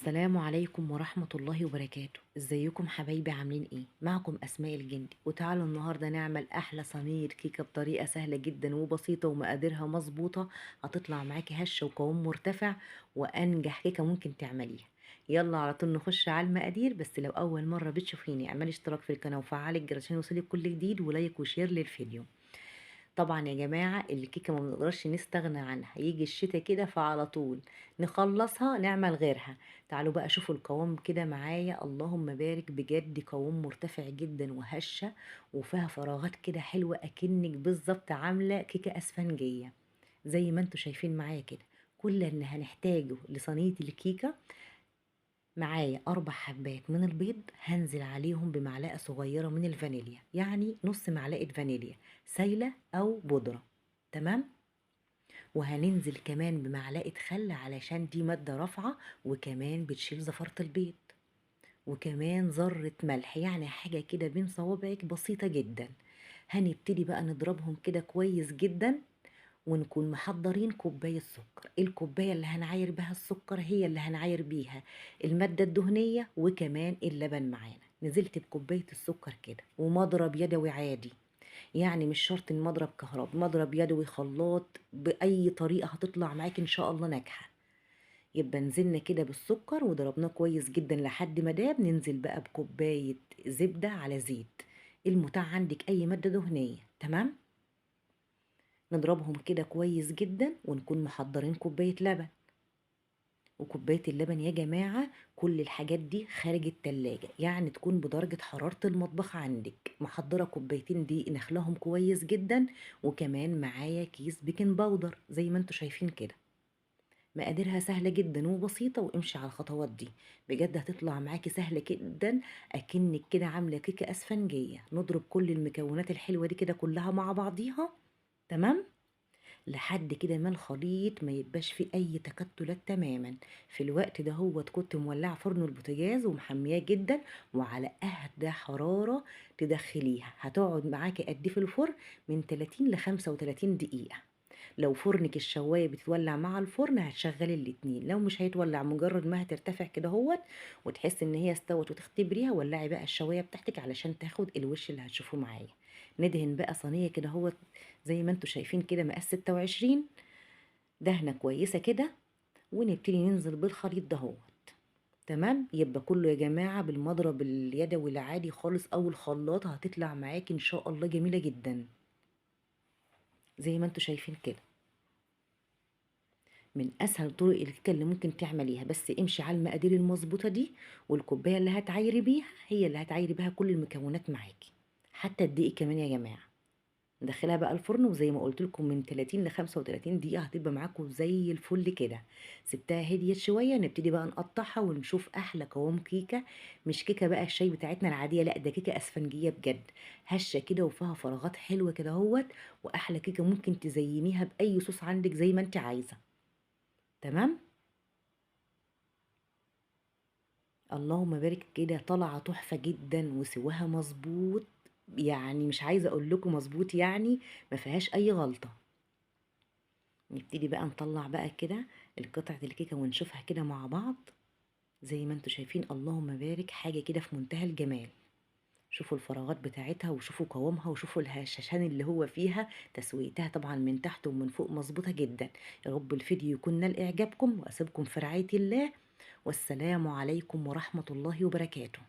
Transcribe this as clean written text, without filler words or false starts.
السلام عليكم ورحمة الله وبركاته. ازيكم حبايبي؟ عاملين ايه؟ معكم اسماء الجندي، وتعالوا النهاردة نعمل احلى صينية كيكة بطريقة سهلة جدا وبسيطة ومقاديرها مظبوطة. هتطلع معاكي هشة وقوام مرتفع، وانجح كيكة ممكن تعمليها. يلا على طول نخش على المقادير. بس لو اول مرة بتشوفيني اعملي اشتراك في القناة وفعلي الجرس عشان يوصلك كل جديد، ولايك وشير للفيديو. طبعا يا جماعة الكيكة ما بنقدرش نستغنى عنها، يجي الشتا كده فعلى طول نخلصها نعمل غيرها. تعالوا بقى شوفوا القوام كده معايا، اللهم بارك، بجد قوام مرتفع جدا وهشة وفيها فراغات كده حلوة، اكنك بالظبط عاملة كيكة اسفنجية زي ما انتوا شايفين معايا كده. كل اللي هنحتاجه لصينية الكيكة، معايا 4 حبات من البيض، هنزل عليهم بمعلقة صغيرة من الفانيليا، يعني نص معلقة فانيليا سايلة أو بودرة. تمام. وهننزل كمان بمعلقة خل علشان دي مادة رافعة، وكمان بتشيل زفرة البيض، وكمان ذرة ملح، يعني حاجة كده بين صوابعك بسيطة جدا. هنبتدي بقى نضربهم كده كويس جدا، ونكون محضرين كوباية سكر. الكوباية اللي هنعاير بها السكر هي اللي هنعاير بيها المادة الدهنية وكمان اللبن معانا. نزلت بكوباية السكر كده، ومضرب يدوي عادي، يعني مش شرط المضرب كهرباء، مضرب يدوي خلاط بأي طريقة هتطلع معاك إن شاء الله ناجحة. يبقى نزلنا كده بالسكر وضربناه كويس جدا لحد ما داب. ننزل بقى بكوباية زبدة على زيت، المتاح عندك أي مادة دهنية. تمام. نضربهم كده كويس جدا، ونكون محضرين كوباية لبن. وكوباية اللبن يا جماعة كل الحاجات دي خارج التلاجة، يعني تكون بدرجة حرارة المطبخ عندك. محضرة كوبايتين دي نخلهم كويس جدا، وكمان معايا كيس بيكنج باودر زي ما انتوا شايفين كده. مقاديرها سهلة جدا وبسيطة، وامشي على الخطوات دي بجد هتطلع معاكي سهلة جدا، اكنك كده عاملة كيكة اسفنجية. نضرب كل المكونات الحلوة دي كده كلها مع بعضيها. تمام. لحد كده ما الخليط ما يبقاش فيه اي تكتلات تماما. في الوقت ده هو كنت مولعه فرن البوتاجاز ومحمياه جدا، وعلى اهدى حراره تدخليها. هتقعد معاكي قد إيه في الفرن؟ من 30 ل 35 دقيقه. لو فرنك الشوايه بتولع مع الفرن هتشغلي الاتنين، لو مش هيتولع مجرد ما هترتفع كده هوت وتحس ان هي استوت وتختبريها، ولعي بقى الشوايه بتاعتك علشان تاخد الوش اللي هتشوفوه معايا. ندهن بقى صينيه كده هوت زي ما انتوا شايفين كده، مقاس 26، دهنه كويسه كده، ونبتدي ننزل بالخليط ده هوت. تمام. يبقى كله يا جماعه بالمضرب اليدوي العادي خالص او الخلاط، هتطلع معاكي ان شاء الله جميله جدا زي ما انتوا شايفين كده. من اسهل طرق الكيكه اللي ممكن تعمليها، بس امشي على المقادير المظبوطه دي، والكوبايه اللي هتعايري بيها هي اللي هتعايري بيها كل المكونات معاكي، حتى الدقيق كمان يا جماعه. ندخلها بقى الفرن، وزي ما قلت لكم من 30 ل 35 دقيقه هتبقى معاكم زي الفل كده. سبتها هديت شويه، نبتدي بقى نقطعها ونشوف احلى قوام كيكه. مش كيكه بقى الشاي بتاعتنا العاديه، لا ده كيكه اسفنجيه بجد، هشه كده وفيها فراغات حلوه كده اهوت. واحلى كيكه ممكن تزينيها باي صوص عندك زي ما انت عايزه. تمام. اللهم بارك، كده طالعه تحفه جدا وسواها مظبوط، يعني مش عايزه اقول لكم مظبوط، يعني ما فيهاش اي غلطه. نبتدي بقى نطلع بقى كده القطعه الكيكه ونشوفها كده مع بعض زي ما انتوا شايفين. اللهم بارك، حاجه كده في منتهى الجمال. شوفوا الفراغات بتاعتها، وشوفوا قوامها، وشوفوا الهشاشان اللي هو فيها. تسويتها طبعا من تحت ومن فوق مظبوطه جدا. يا رب الفيديو يكون نال اعجابكم، واسيبكم في رعايه الله، والسلام عليكم ورحمة الله وبركاته.